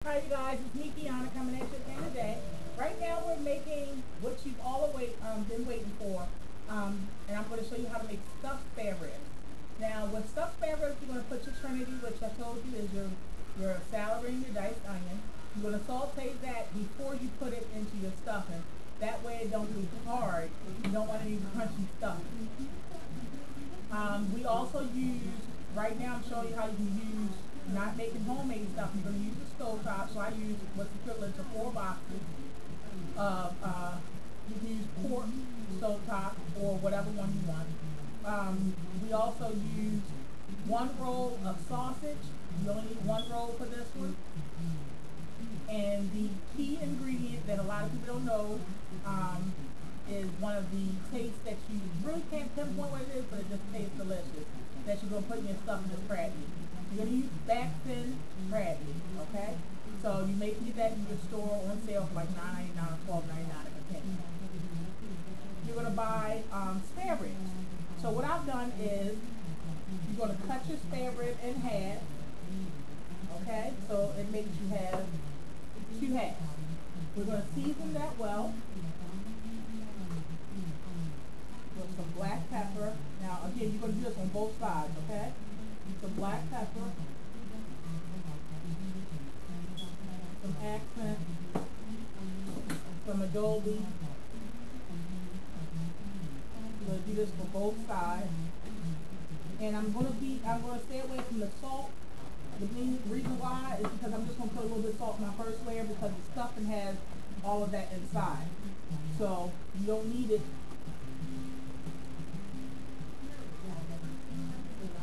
Hi you guys, it's me Kiana coming at you again today. Right now we're making what you've all been waiting for, and I'm going to show you how to make stuffed spare ribs. Now with stuffed spare ribs, you're going to put your Trinity, which I told you is your celery and your diced onion. You're going to saute that before you put it into your stuffing. That way it don't be hard. You don't want any crunchy stuffing. We also use, right now I'm showing you how you can use, not making homemade stuff, you're going to use the stove top, so I use what's equivalent to 4 boxes of, you can use pork stove top or whatever one you want. We also use 1 roll of sausage, you only need 1 roll for this one. And the key ingredient that a lot of people don't know, is one of the tastes that you really can't pinpoint what it is, but it just tastes delicious. That you're gonna put in your stuff in the crab meat. You're gonna use back fin crab meat, okay? So you may get that in your store on sale for like $9.99 or $12.99 a penny. You're gonna buy spare ribs. So what I've done is you're gonna cut your spare rib in half, okay? So it makes you have 2 halves. We're gonna season that well with some black pepper. Now again, you're going to do this on both sides, okay? Some black pepper, some accent, some adobe. You're going to do this for both sides. And I'm going to stay away from the salt. The main reason why is because I'm just going to put a little bit of salt in my first layer because the stuffing has all of that inside. So you don't need it.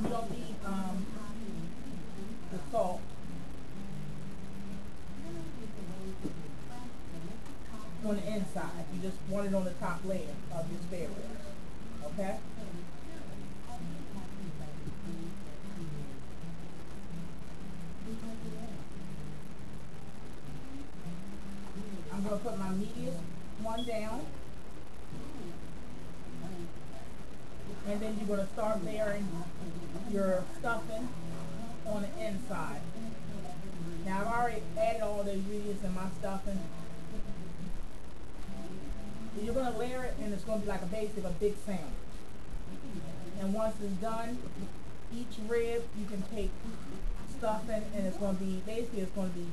You don't need the salt on the inside. You just want it on the top layer of your spare ribs. Okay? I'm going to put my medium one down. And then you're going to start layering your stuffing on the inside. Now I've already added all the ingredients in my stuffing. You're going to layer it and it's going to be like a big sandwich. And once it's done, each rib you can take stuffing and it's going to be, basically it's going to be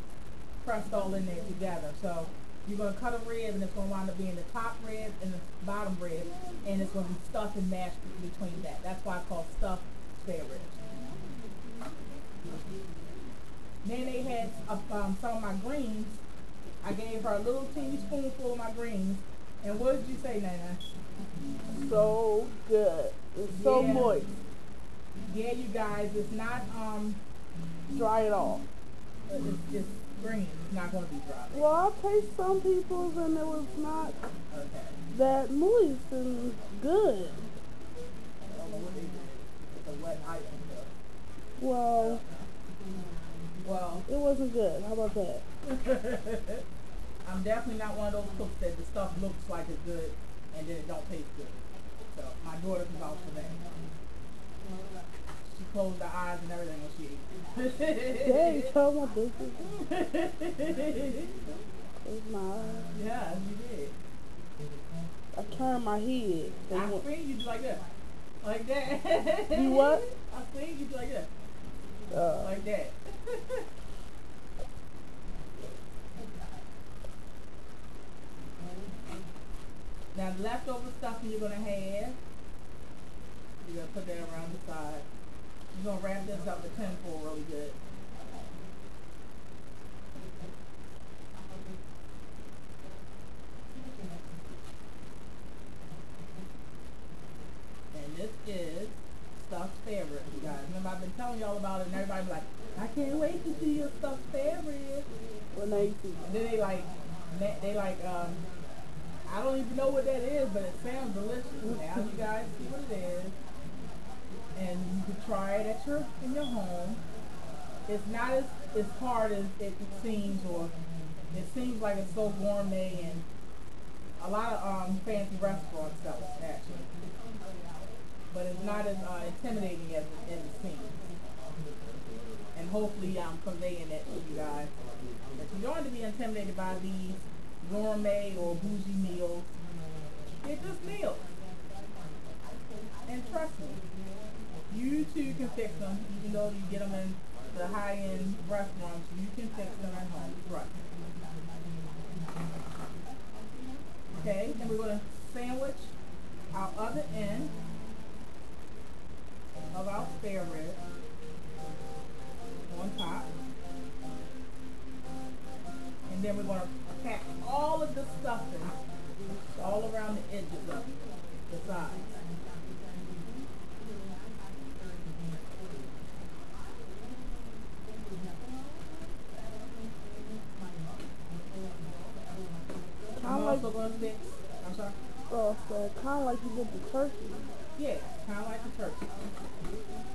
pressed all in there together. So you're going to cut a rib and it's going to wind up being the top rib and the bottom rib, and it's going to be stuffed and mashed between that. That's why it's called stuffed spare ribs. Then they had some of my greens. I gave her a little teeny spoonful of my greens. And what did you say, Nana? So good. It's so moist. Yeah, you guys, it's not Dry at all. it's green. It's not going to be dry. Well, I taste some people's and it was not Okay. that moist and good. I don't know what they did. It's a wet item though. Well, Well, it wasn't good. How about that? I'm definitely not one of those cooks that the stuff looks like it's good and then it don't taste good. So my daughter can vouch for that. She closed her eyes and everything when she ate. Yeah, you told my business. It's my Yeah, you did. I turned my head. I seen you do like that. Like that. You what? I seen you do like that. Like that. Now the leftover stuffing you're gonna have, you're gonna put that around the side. You're gonna wrap this up with tinfoil really good. And this is stuffed spare ribs, you guys. Remember I've been telling y'all about it and everybody's like, I can't wait to see your stuffed spare ribs. When they see And then they like, I don't even know what that is, but it sounds delicious. Now you guys see what it is. And you can try it in your home. It's not as hard as it seems, or it seems like it's so gourmet, and a lot of fancy restaurants sell it actually. But it's not as intimidating as it seems. And hopefully I'm conveying that to you guys. to be intimidated by these gourmet or bougie meals. They're just meals. And trust me, you too can fix them, even though you get them in the high-end restaurants. You can fix them at home. Trust me. Okay, and we're going to sandwich our other end of our spare rib on top. And then we're going to pack all of the stuffing all around the edges of it, the sides. I'm also going to fix, I'm sorry? Oh, so kind of like you did the turkey. Yeah, kind of like the turkey,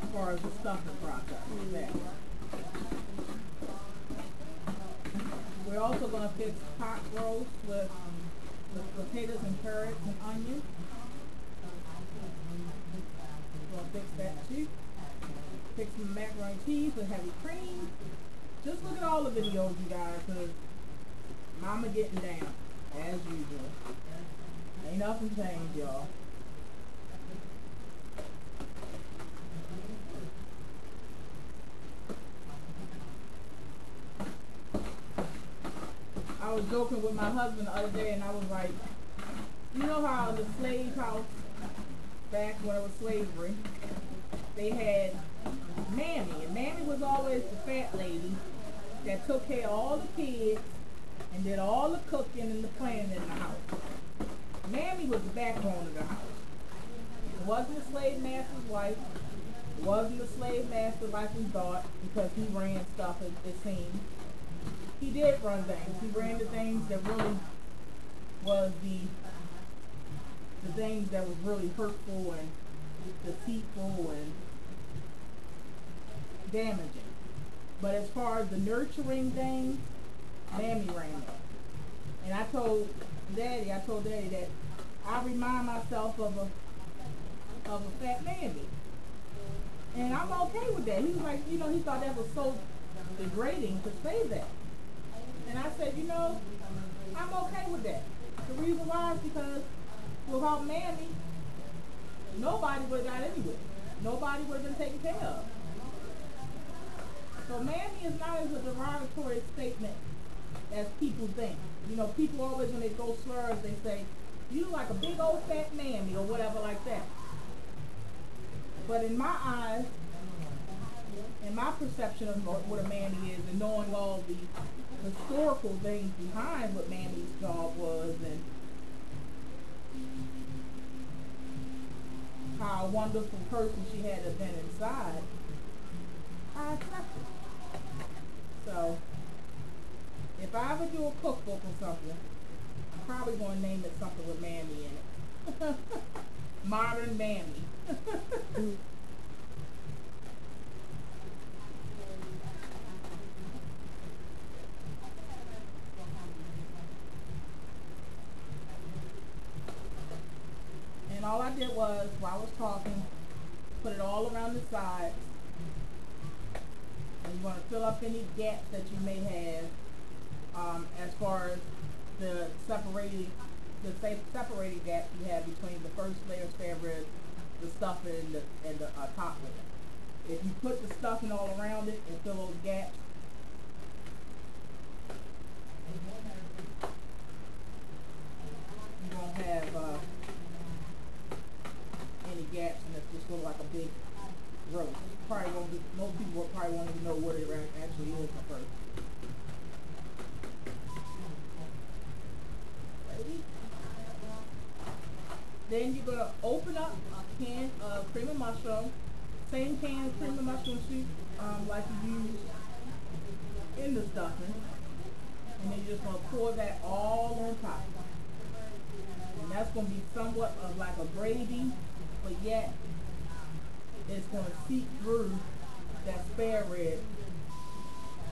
as far as the stuffing process. There. We're also going to fix pot roast with the potatoes and carrots and onions. We're going to fix that too. Fix some macaroni and cheese with heavy cream. Just look at all the videos, you guys, because Mama getting down, as usual. Ain't nothing changed, y'all. I was joking with my husband the other day, and I was like, you know how the slave house, back when it was slavery, they had Mammy, and Mammy was always the fat lady that took care of all the kids and did all the cooking and the planning in the house. Mammy was the backbone of the house. It wasn't the slave master's wife. It wasn't the slave master like we thought, because he ran stuff, it seemed. He did run things. He ran the things that really was the things that was really hurtful and deceitful and damaging. But as far as the nurturing things, Mammy ran that. And I told Daddy that I remind myself of a fat Mammy. And I'm okay with that. He was like, you know, he thought that was so degrading to say that. And I said, you know, I'm okay with that. The reason why is because without Mammy, nobody would have got anywhere. Nobody would have been taken care of. So Mammy is not as a derogatory statement as people think. You know, people always, when they go slurs, they say, you look like a big old fat Mammy or whatever like that. But in my eyes, in my perception of what a Mammy is, and knowing all the historical things behind what Mammy's job was, and how wonderful person she had to been inside, I accept it. So, if I ever do a cookbook or something, I'm probably going to name it something with Mammy in it. Modern Mammy. And all I did was, while I was talking, put it all around the sides. And you want to fill up any gaps that you may have, as far as the separated gaps you have between the first layer of spare ribs, the stuffing, and the top layer. If you put the stuffing all around it and fill those gaps, you won't have any gaps, and it's just look like a big roast. Probably won't be, most people probably won't even know what it actually is at first. Ready? Then you're going to open up a can of cream of mushroom. Same can of cream of mushroom soup like you use in the stuffing. And then you're just going to pour that all on top. And that's going to be somewhat of like a gravy, but yet it's going to seep through that spare rib,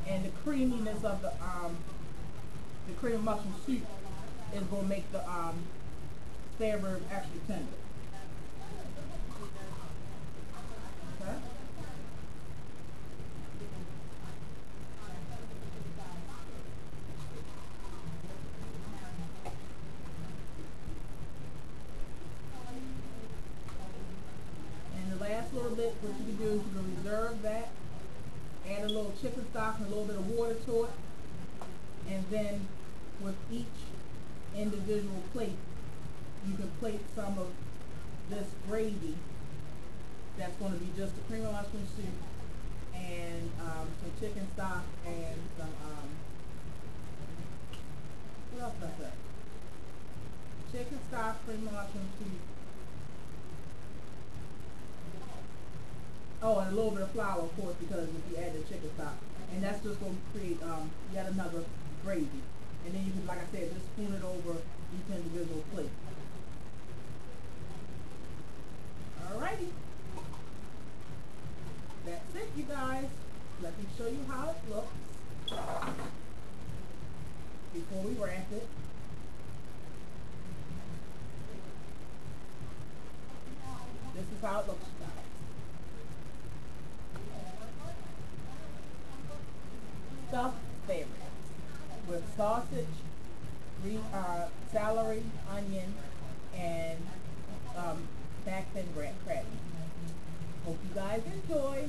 and the creaminess of the cream of mushroom soup is going to make the spare rib extra tender. Okay? what you can do is you can reserve that, add a little chicken stock and a little bit of water to it, and then with each individual plate, you can plate some of this gravy that's going to be just the cream of mushroom soup and some chicken stock and some, what else did I say? Chicken stock, cream of mushroom soup. Oh, and a little bit of flour, of course, because if you add the chicken stock. And that's just going to create yet another gravy. And then you can, like I said, just spoon it over each individual plate. Alrighty. That's it, you guys. Let me show you how it looks before we wrap it. This is how it looks, you guys. Stuffed favorites with sausage, celery, onion, and back thin crabby. Hope you guys enjoy.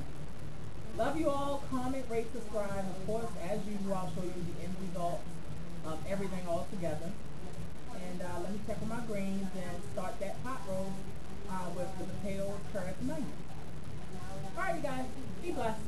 Love you all. Comment, rate, subscribe. Of course, as usual, I'll show you the end result of everything all together. And let me check on my greens and start that pot roast with the potatoes, carrots, and onions. All right, you guys. Be blessed.